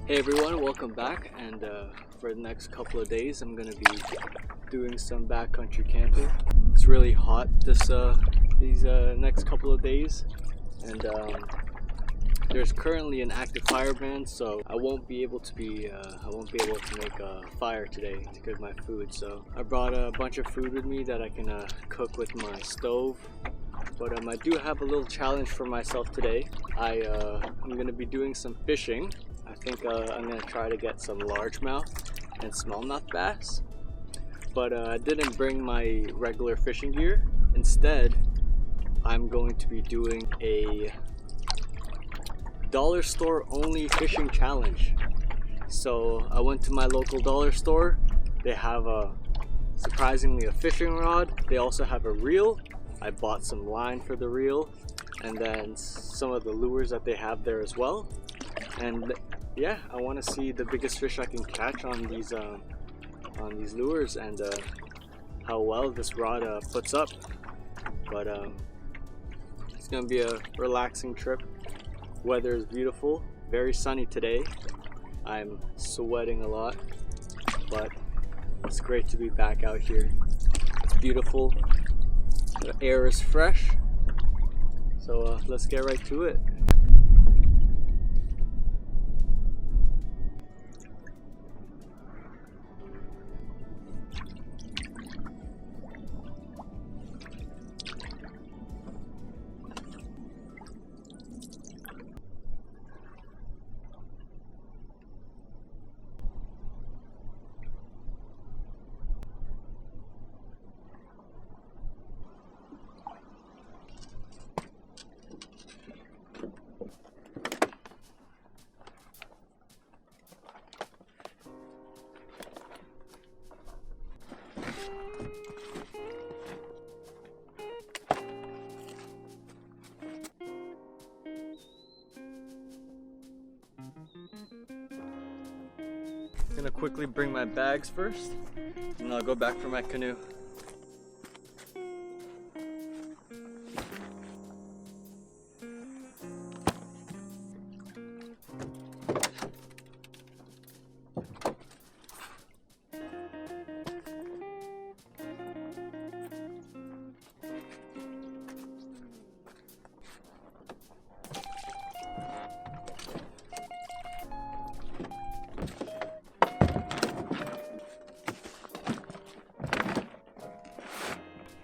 Hey everyone, welcome back, and for the next couple of days I'm going to be doing some backcountry camping. It's really hot these next couple of days, and there's currently an active fire ban, so I won't be able to make a fire today to cook my food. So I brought a bunch of food with me that I can cook with my stove. But I do have a little challenge for myself today. I'm going to be doing some fishing. I think I'm going to try to get some largemouth and smallmouth bass. But I didn't bring my regular fishing gear. Instead, I'm going to be doing a dollar store only fishing challenge. So I went to my local dollar store. They have surprisingly a fishing rod. They also have a reel. I bought some line for the reel, and then some of the lures that they have there as well. And yeah, I want to see the biggest fish I can catch on these lures, and how well this rod puts up. But it's gonna be a relaxing trip. Weather is beautiful, very sunny today. I'm sweating a lot, but it's great to be back out here. It's beautiful. The air is fresh, so let's get right to it. I'm gonna quickly bring my bags first, and I'll go back for my canoe.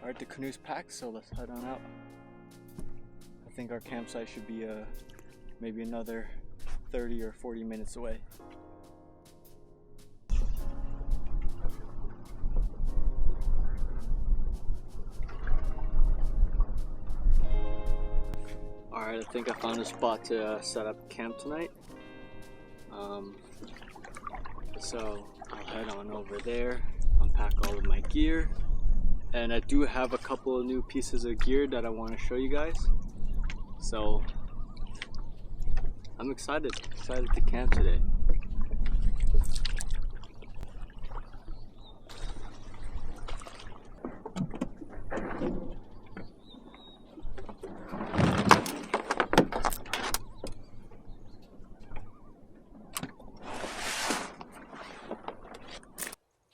Alright, the canoe's packed, so let's head on out. I think our campsite should be maybe another 30 or 40 minutes away. Alright, I think I found a spot to set up camp tonight. So I'll head on over there, unpack all of my gear. And I do have a couple of new pieces of gear that I want to show you guys. So I'm excited to camp today.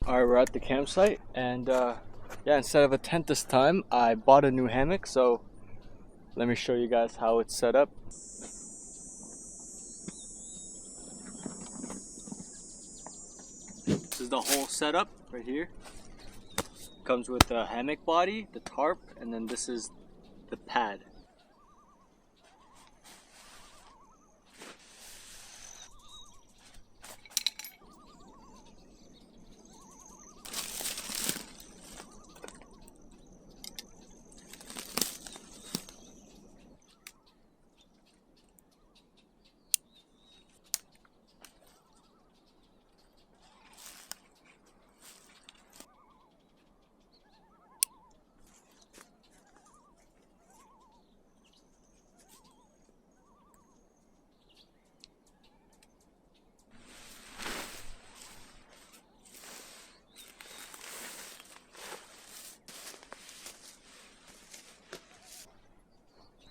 Alright, we're at the campsite, and yeah, instead of a tent this time, I bought a new hammock, so let me show you guys how it's set up. This is the whole setup right here. Comes with the hammock body, the tarp, and then this is the pad.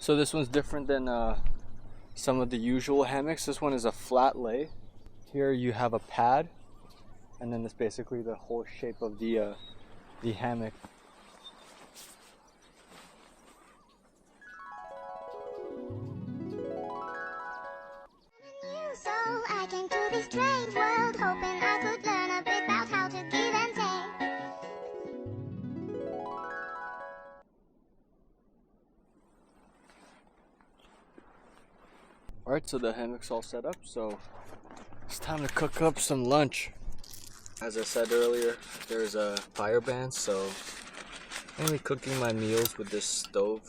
So this one's different than some of the usual hammocks. This one is a flat lay. Here you have a pad, and then it's basically the whole shape of the hammock. So I came to this strange world, hoping I could learn a bit about how to give and take. Alright, so the hammock's all set up, so it's time to cook up some lunch. As I said earlier, there's a fire ban, so I'm only cooking my meals with this stove.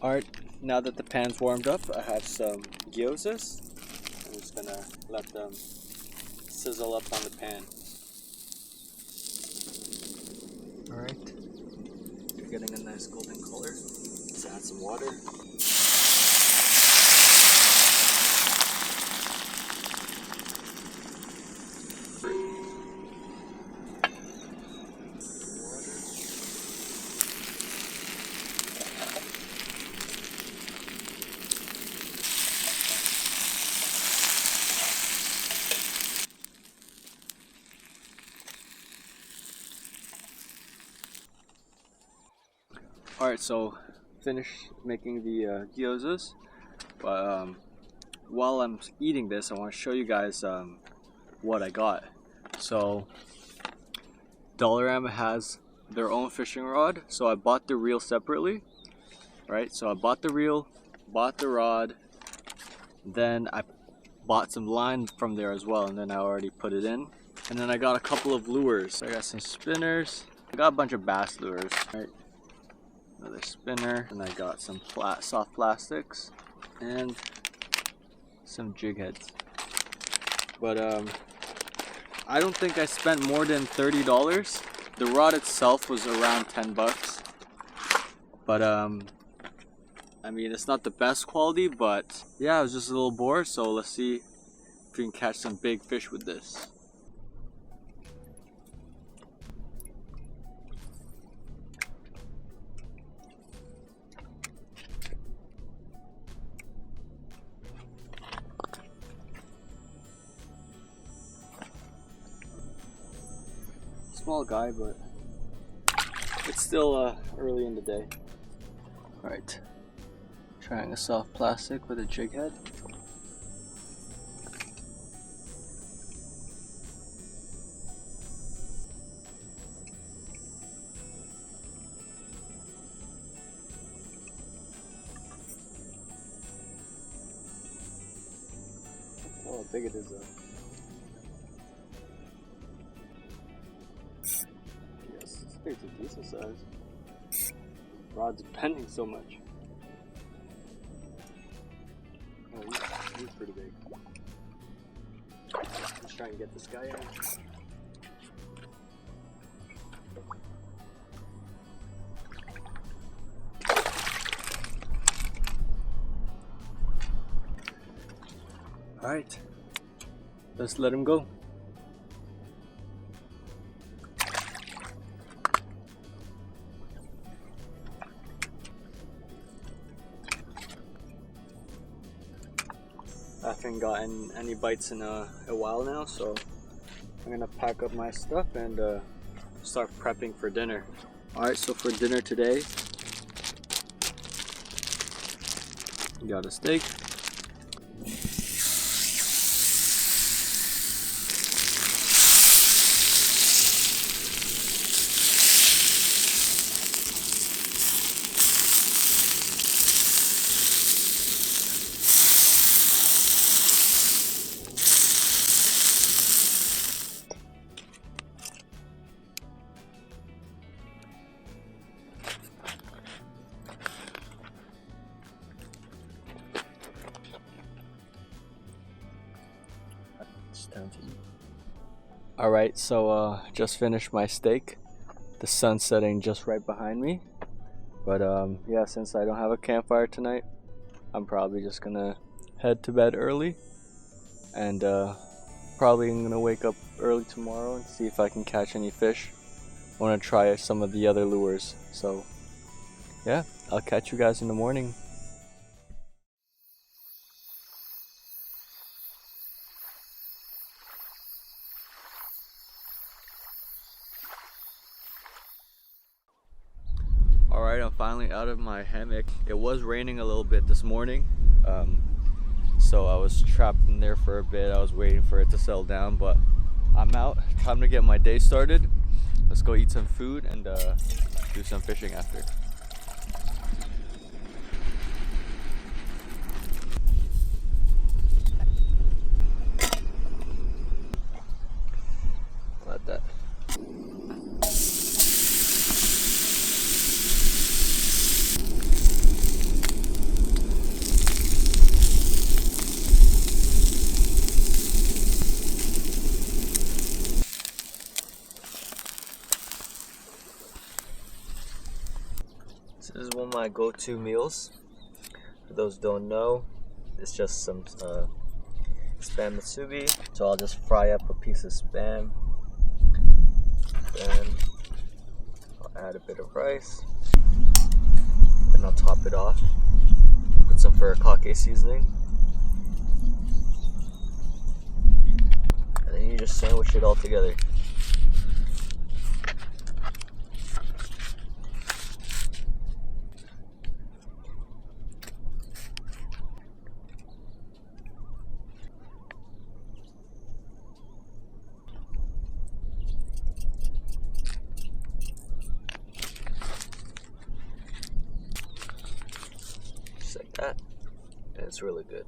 Alright, now that the pan's warmed up, I have some gyozas. I'm just gonna let them sizzle up on the pan. Alright, they're getting a nice golden color. Let's add some water. Alright, so finished making the gyozas, but while I'm eating this, I want to show you guys what I got. So Dollarama has their own fishing rod, so I bought the reel separately, right? So I bought the reel, bought the rod, then I bought some line from there as well, and then I already put it in. And then I got a couple of lures. I got some spinners. I got a bunch of bass lures, right? Another spinner, and I got some soft plastics and some jig heads. But I don't think I spent more than $30. The rod itself was around 10 bucks. But I mean, it's not the best quality, but yeah, I was just a little bored, so let's see if we can catch some big fish with this. Small guy, but it's still early in the day. Alright, trying a soft plastic with a jig head. Oh, how big it is though. It's a decent size. Rod's bending so much. Oh, he's pretty big. Let's try and get this guy in. Alright, let's let him go. I haven't gotten any bites in a while now, so I'm gonna pack up my stuff and start prepping for dinner. Alright, so for dinner today, we got a steak, it's time to eat. Alright, so just finished my steak. The sun's setting just right behind me. But yeah, since I don't have a campfire tonight, I'm probably just gonna head to bed early. And probably gonna wake up early tomorrow and see if I can catch any fish. I wanna try some of the other lures. So yeah, I'll catch you guys in the morning. Alright, I'm finally out of my hammock. It was raining a little bit this morning, so I was trapped in there for a bit. I was waiting for it to settle down, but I'm out. Time to get my day started. Let's go eat some food and do some fishing after. Like that. This is one of my go-to meals. For those who don't know, it's just some spam musubi. So I'll just fry up a piece of spam. Then I'll add a bit of rice. Then I'll top it off with some furikake seasoning. And then you just sandwich it all together. Like that, and it's really good.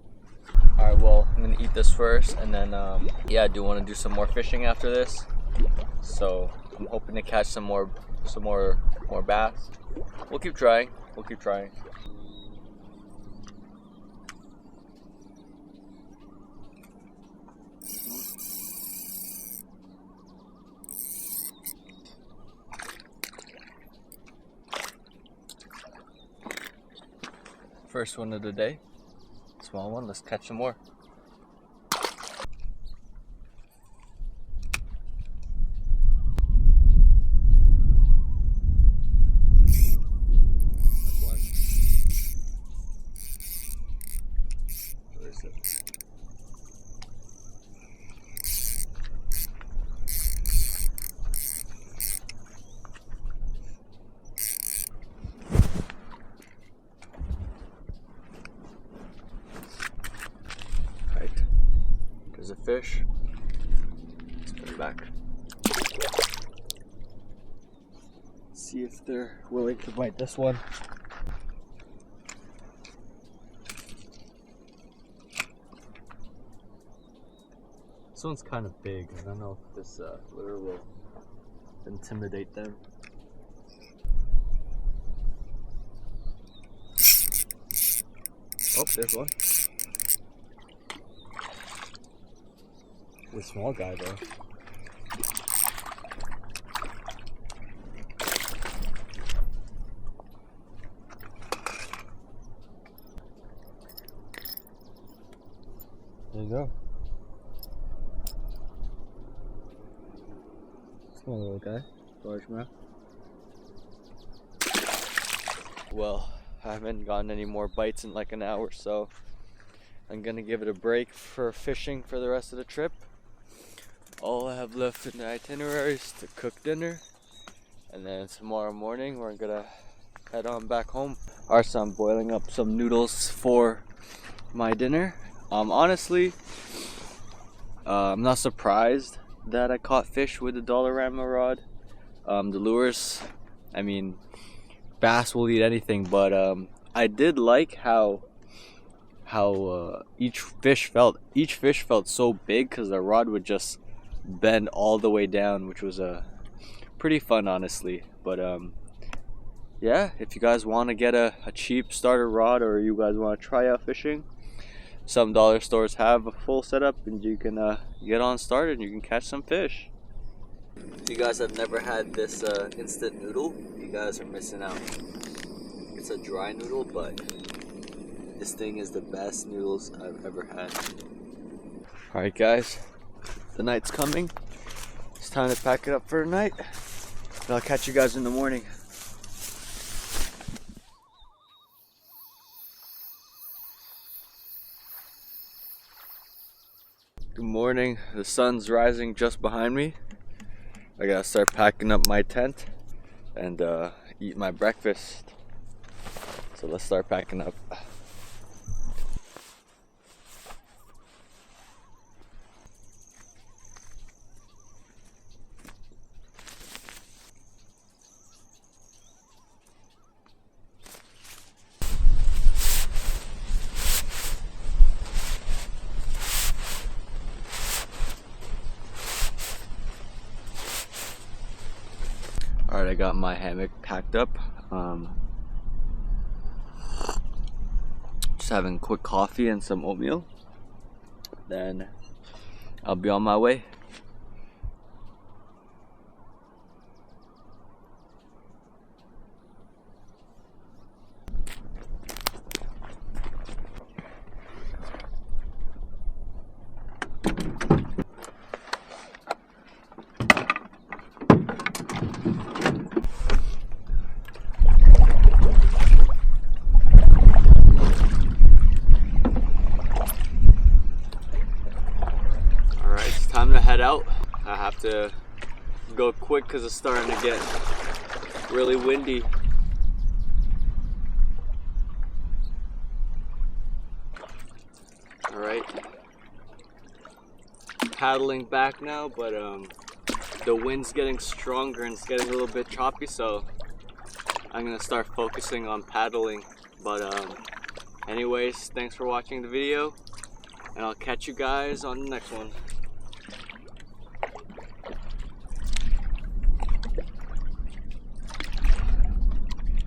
Alright, well, I'm gonna eat this first, and then yeah, I do want to do some more fishing after this, so I'm hoping to catch some more bass. We'll keep trying. First one of the day, small one. Let's catch some more. Where is it? There's a fish. Let's put it back. See if they're willing to bite this one. This one's kind of big. I don't know if this lure will intimidate them. Oh, there's one. The small guy though. There you go. Small little guy, largemouth. Well, I haven't gotten any more bites in like an hour, so I'm gonna give it a break for fishing for the rest of the trip. All I have left in the itinerary is to cook dinner, and then tomorrow morning we're gonna head on back home. Alright, so I'm boiling up some noodles for my dinner. Honestly, I'm not surprised that I caught fish with the Dollarama rod. The lures, I mean, bass will eat anything, but I did like how each fish felt. Each fish felt so big because the rod would just bend all the way down, which was pretty fun, honestly. But yeah, if you guys want to get a cheap starter rod, or you guys want to try out fishing, some dollar stores have a full setup and you can get on started and you can catch some fish. If you guys have never had this instant noodle, you guys are missing out. It's a dry noodle, but this thing is the best noodles I've ever had. Alright guys, the night's coming. It's time to pack it up for the night. And I'll catch you guys in the morning. Good morning. The sun's rising just behind me. I gotta start packing up my tent and eat my breakfast. So let's start packing up. Alright, I got my hammock packed up. Just having quick coffee and some oatmeal. Then I'll be on my way. Time to head out. I have to go quick because it's starting to get really windy. Alright. Paddling back now, but the wind's getting stronger and it's getting a little bit choppy, so I'm gonna start focusing on paddling. But anyways, thanks for watching the video, and I'll catch you guys on the next one.